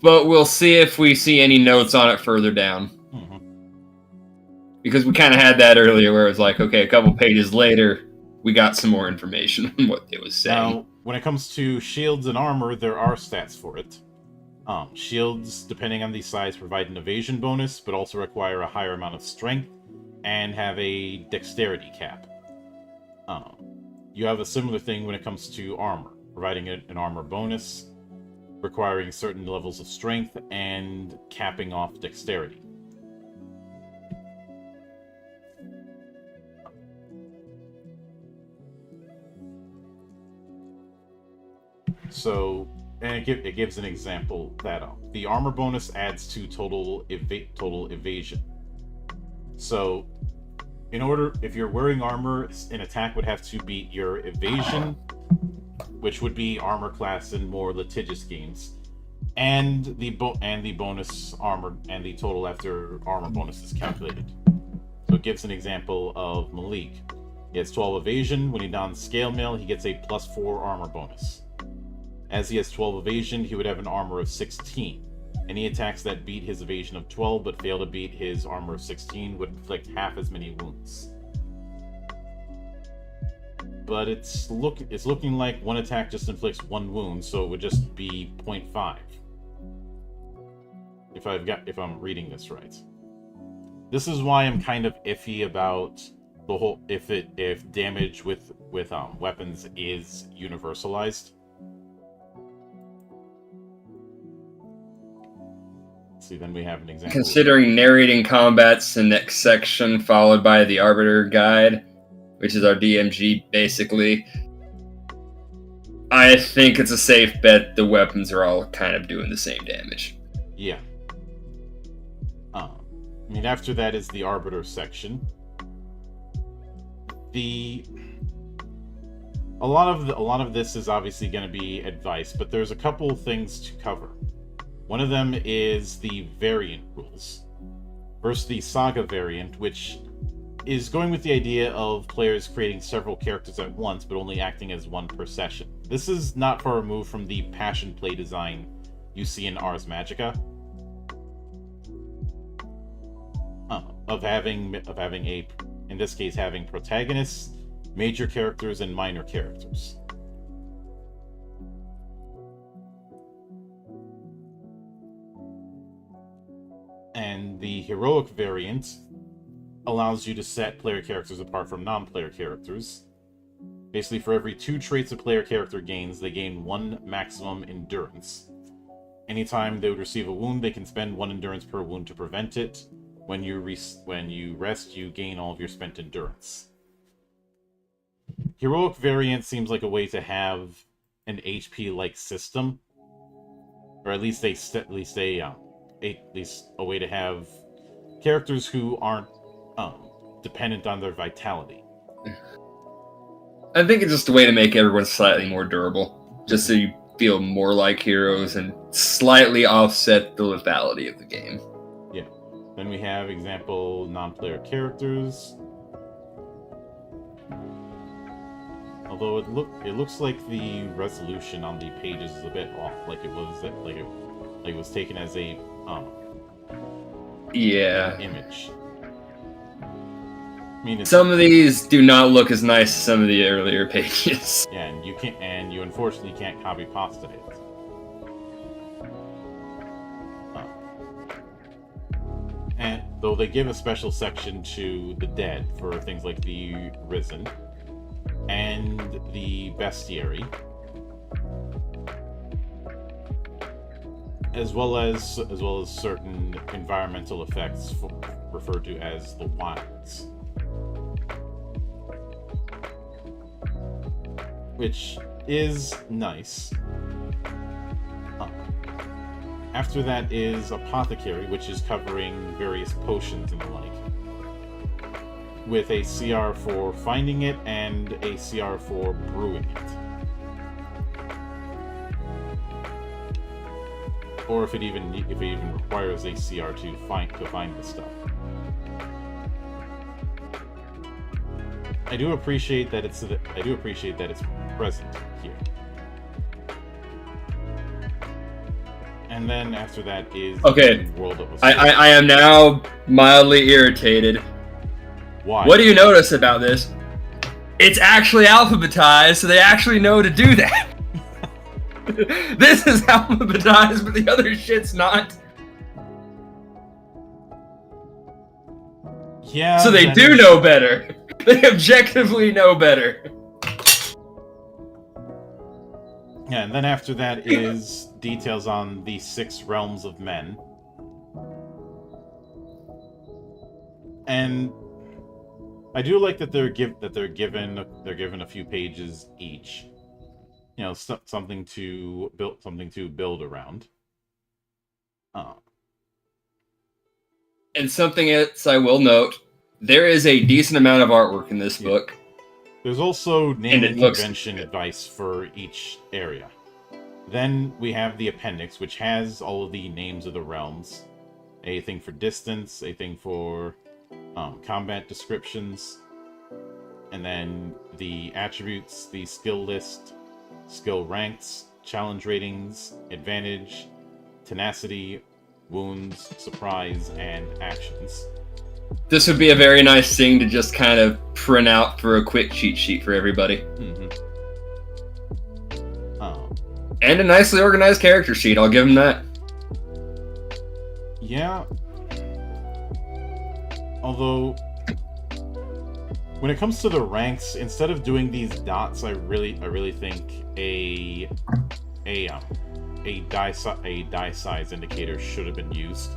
but we'll see if we see any notes on it further down. Mm-hmm. Because we kind of had that earlier where it was like, okay, a couple pages later, we got some more information on what it was saying. Now, when it comes to shields and armor, there are stats for it. Shields, depending on the size, provide an evasion bonus, but also require a higher amount of strength and have a dexterity cap. You have a similar thing when it comes to armor, providing an armor bonus, requiring certain levels of strength, and capping off dexterity. So, and it gives an example that the armor bonus adds to total evasion. So, if you're wearing armor, an attack would have to beat your evasion, which would be armor class in more litigious games, and the bonus armor and the total after armor bonus is calculated. So it gives an example of Malik. He has 12 evasion. When he dons scale mail, he gets a +4 armor bonus. As he has 12 evasion, he would have an armor of 16. Any attacks that beat his evasion of 12 but fail to beat his armor of 16 would inflict half as many wounds. But it's looking like one attack just inflicts 1 wound, so it would just be 0.5. If I'm reading this right. This is why I'm kind of iffy about the whole if damage with weapons is universalized. See, then we have an example. Considering narrating combat's the next section, followed by the Arbiter Guide, which is our DMG, basically, I think it's a safe bet the weapons are all kind of doing the same damage. Yeah. I mean, after that is the Arbiter section. A lot of this is obviously going to be advice, but there's a couple things to cover. One of them is the variant rules. First, the Saga variant, which is going with the idea of players creating several characters at once, but only acting as one per session. This is not far removed from the Passion Play design you see in Ars Magica. Of having in this case, having protagonists, major characters, and minor characters. And the heroic variant allows you to set player characters apart from non-player characters. Basically, for every 2 traits a player character gains, they gain 1 maximum endurance. Anytime they would receive a wound, they can spend 1 endurance per wound to prevent it. When you rest, you gain all of your spent endurance. Heroic variant seems like a way to have an HP-like system, or at least a way to have characters who aren't dependent on their vitality. I think it's just a way to make everyone slightly more durable, just so you feel more like heroes and slightly offset the lethality of the game. Yeah. Then we have example non-player characters. Although it looks like the resolution on the pages is a bit off, like it was taken as a yeah, image. I mean, it's, Some of these do not look as nice as some of the earlier pages. yeah, and you can't, and you unfortunately can't copy pasta it. And though they give a special section to the dead for things like the Risen and the Bestiary, as well as certain environmental effects referred to as the Wilds, which is nice. After that is Apothecary, which is covering various potions and the like, with a CR for finding it and a CR for brewing it. Or if it even requires a CR to find the stuff. I do appreciate that it's present here. And then after that is Okay. World of I am now mildly irritated. Why? What do you notice about this? It's actually alphabetized, so they actually know to do that. This is alphabetized, but the other shit's not. Yeah. So they do know better. They objectively know better. Yeah, and then after that is details on the 6 realms of men. And I do like that they're given a few pages each. You know, something to build around. And something else I will note, there is a decent amount of artwork in this book. There's also name and convention advice for each area. Then we have the appendix, which has all of the names of the realms. A thing for distance, a thing for combat descriptions, and then the attributes, the skill list, skill ranks, challenge ratings, advantage, tenacity, wounds, surprise, and actions. This would be a very nice thing to just kind of print out for a quick cheat sheet for everybody. Mm-hmm. And a nicely organized character sheet, I'll give them that. Yeah. Although, when it comes to the ranks, instead of doing these dots, I really think a die size indicator should have been used.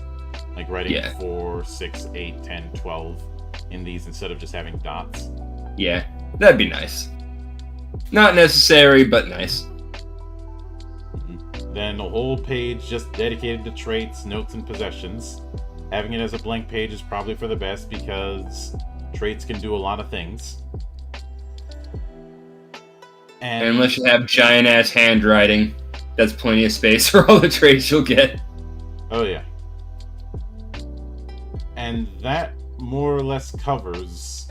Like writing 4, 6, 8, 10, 12 in these instead of just having dots. Yeah, that'd be nice. Not necessary, but nice. Then a whole page just dedicated to traits, notes, and possessions. Having it as a blank page is probably for the best because traits can do a lot of things. And unless you have giant-ass handwriting, that's plenty of space for all the traits you'll get. Oh yeah. And that more or less covers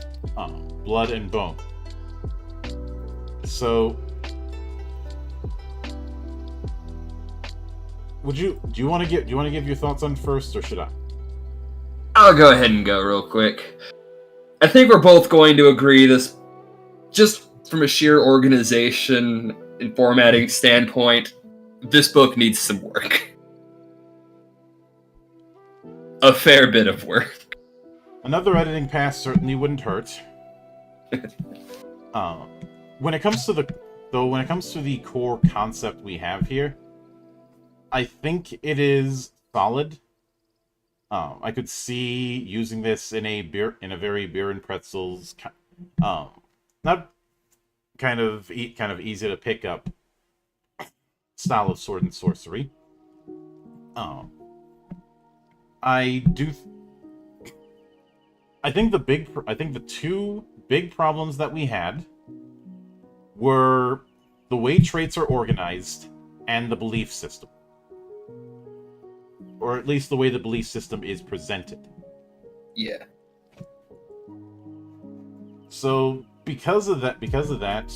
Blood and Bone. So, do you want to give your thoughts on first, or should I? I'll go ahead and go real quick. I think we're both going to agree this, just from a sheer organization and formatting standpoint, this book needs some work. A fair bit of work. Another editing pass certainly wouldn't hurt. When it comes to the core concept we have here, I think it is solid. I could see using this in a very Beer and Pretzels, not kind of easy to pick up style of sword and sorcery. I think the two big problems that we had were the way traits are organized and the belief system. Or at least the way the belief system is presented. Yeah. So because of that,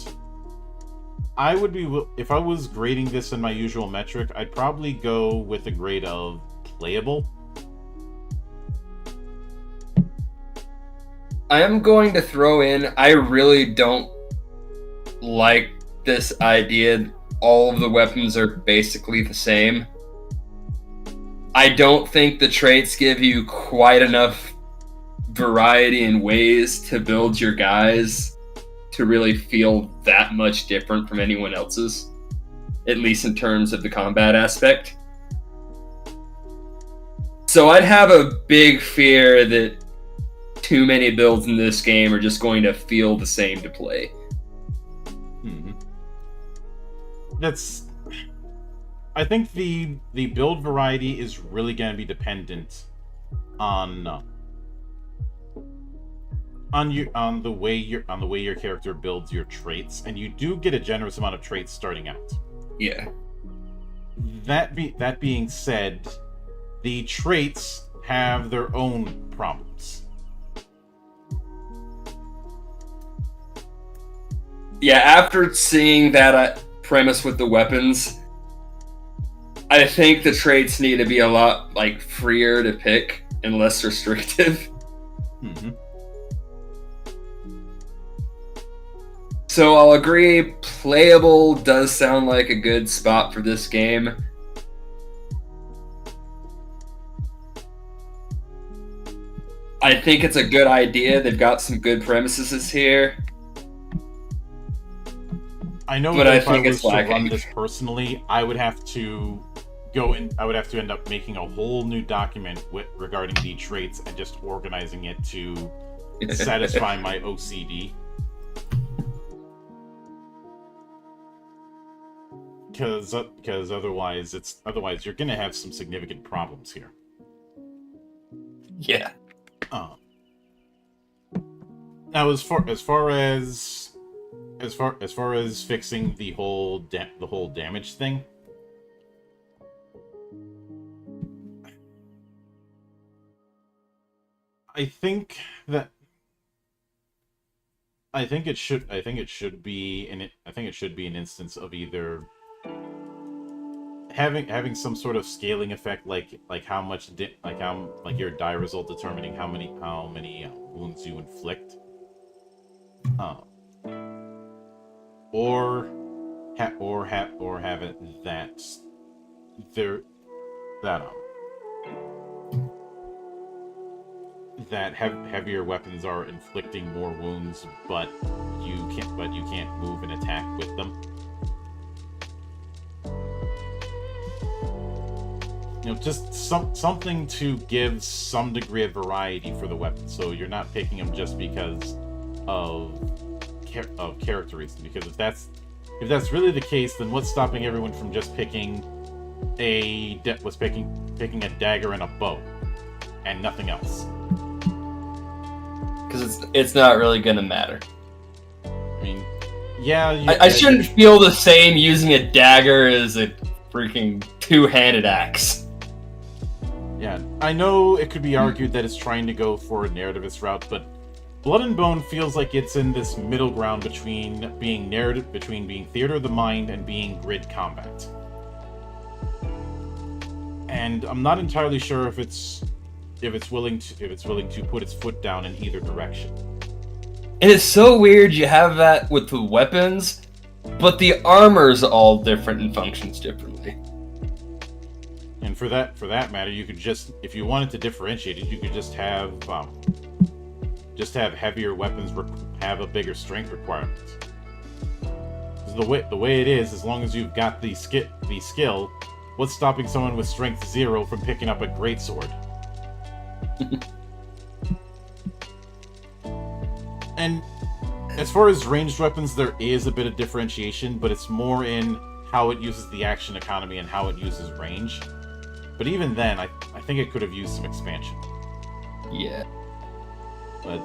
I would be, if I was grading this in my usual metric, I'd probably go with a grade of playable. I am going to throw in, I really don't like this idea. All of the weapons are basically the same. I don't think the traits give you quite enough variety and ways to build your guys to really feel that much different from anyone else's, at least in terms of the combat aspect. So I'd have a big fear that too many builds in this game are just going to feel the same to play. I think the build variety is really going to be dependent on the way your character builds your traits, and you do get a generous amount of traits starting out. Yeah. That being said, the traits have their own problems. Yeah, after seeing that premise with the weapons, I think the traits need to be a lot freer to pick and less restrictive. Mm-hmm. So I'll agree, playable does sound like a good spot for this game. I think it's a good idea. They've got some good premises here. I know but that if I was to run this personally, I would have to end up making a whole new document regarding the traits and just organizing it to satisfy my OCD. Because otherwise you're gonna have some significant problems here. Yeah. Now, as far as fixing the whole damage thing, I think it should be an instance of either having some sort of scaling effect, like how much your die result determining how many wounds you inflict, or have it that heavier weapons are inflicting more wounds, but you can't move and attack with them. Just something to give some degree of variety for the weapons, so you're not picking them just because of character reasons. Because if that's really the case, then what's stopping everyone from just picking a dagger and a bow and nothing else? Because it's not really gonna matter. I mean, yeah. I shouldn't feel the same using a dagger as a freaking two-handed axe. Yeah, I know it could be argued that it's trying to go for a narrativist route, but Blood and Bone feels like it's in this middle ground between being theater of the mind and being grid combat. And I'm not entirely sure if it's willing to put its foot down in either direction. And it's so weird you have that with the weapons, but the armor's all different and functions differently. And for that matter, you could just, if you wanted to differentiate it, you could just have heavier weapons have a bigger strength requirement. The way it is, as long as you've got the skill, what's stopping someone with strength 0 from picking up a greatsword? And as far as ranged weapons, there is a bit of differentiation, but it's more in how it uses the action economy and how it uses range. But even then, I think it could have used some expansion. Yeah. But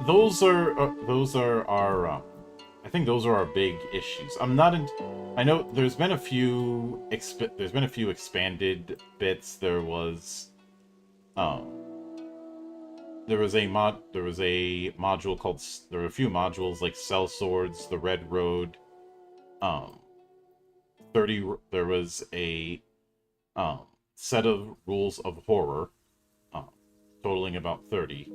those are our I think those are our big issues. I know there's been a few expanded bits. There were a few modules like Cell Swords, the Red Road, 30. There was a set of rules of horror, totaling about 30.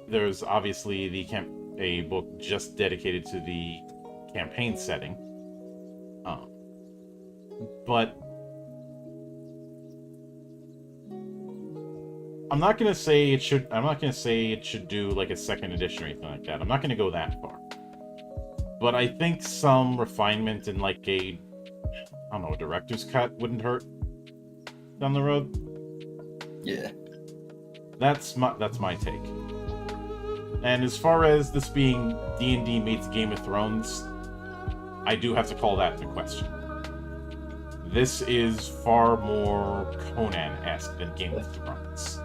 There's obviously a book just dedicated to the campaign setting, but I'm not gonna say it should. I'm not gonna say it should do like a second edition or anything like that. I'm not gonna go that far. But I think some refinement in like a director's cut wouldn't hurt down the road. Yeah. That's my take. And as far as this being D&D meets Game of Thrones, I do have to call that into question. This is far more Conan-esque than Game of Thrones.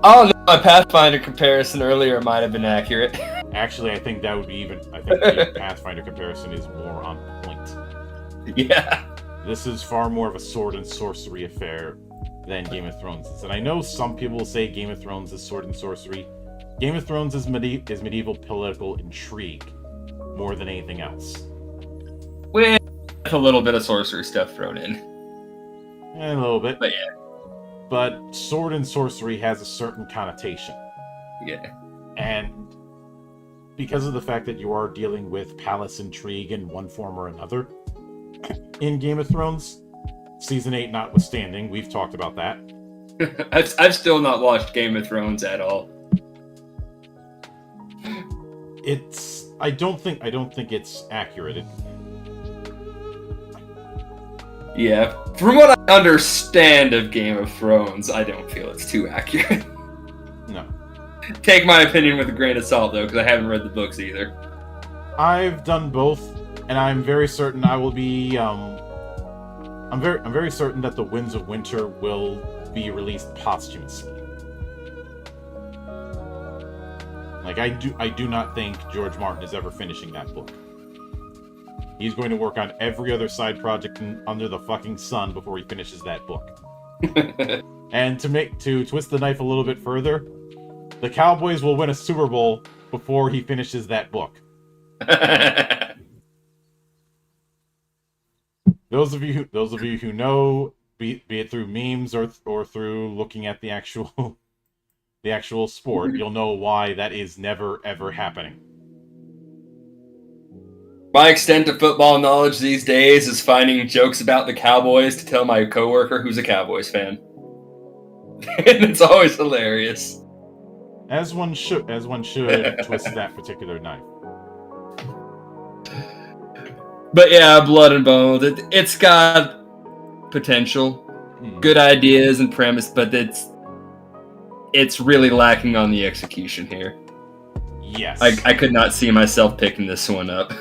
Oh no, my Pathfinder comparison earlier might have been accurate. Actually, I think the Pathfinder comparison is more on point. Yeah. This is far more of a sword and sorcery affair than Game of Thrones is. And I know some people will say Game of Thrones is sword and sorcery. Game of Thrones is medieval political intrigue more than anything else. With a little bit of sorcery stuff thrown in. A little bit. But yeah. But sword and sorcery has a certain connotation. Yeah. And because of the fact that you are dealing with palace intrigue in one form or another, in Game of Thrones, Season 8 notwithstanding, we've talked about that. I've still not watched Game of Thrones at all. I don't think it's accurate. Yeah, from what I understand of Game of Thrones, I don't feel it's too accurate. No. Take my opinion with a grain of salt, though, because I haven't read the books either. I've done both, and I'm very certain I will be. I'm very certain that the Winds of Winter will be released posthumously. Like I do not think George Martin is ever finishing that book. He's going to work on every other side project under the fucking sun before he finishes that book. And to twist the knife a little bit further, the Cowboys will win a Super Bowl before he finishes that book. Those of you who know, be it through memes or through looking at the actual sport, you'll know why that is never ever happening. My extent of football knowledge these days is finding jokes about the Cowboys to tell my coworker who's a Cowboys fan. And it's always hilarious. As one should twist that particular knife. But yeah, Blood and Bones, it's got potential, good ideas and premise, but it's really lacking on the execution here. Yes. I could not see myself picking this one up.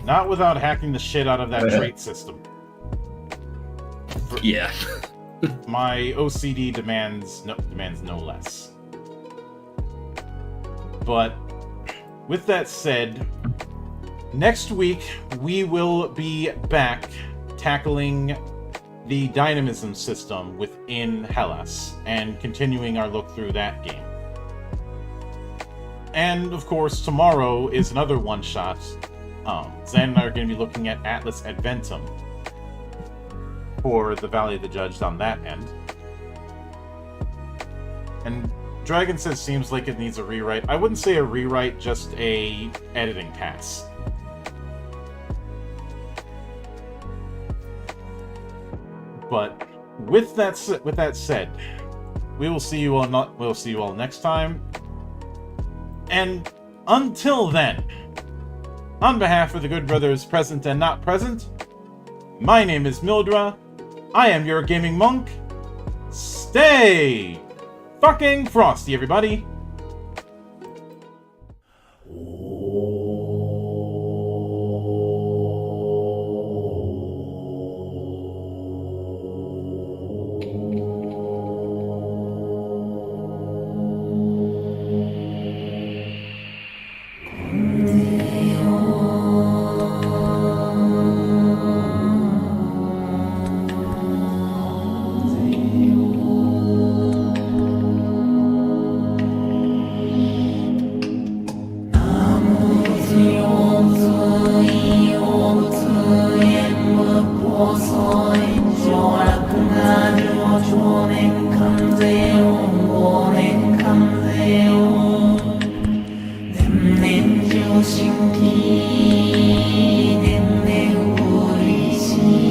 Not without hacking the shit out of that trait system. Yeah. My OCD demands no less. But with that said, next week we will be back tackling the dynamism system within Hellas and continuing our look through that game. And of course, tomorrow is another one-shot. Zan and I are going to be looking at Atlas Adventum for the Valley of the Judged on that end. And Dragon says seems like it needs a rewrite. I wouldn't say a rewrite, just a editing pass. But with that said, we'll see you all next time. And until then, on behalf of the good brothers present and not present, my name is Mildra. I am your gaming monk. Stay fucking frosty, everybody.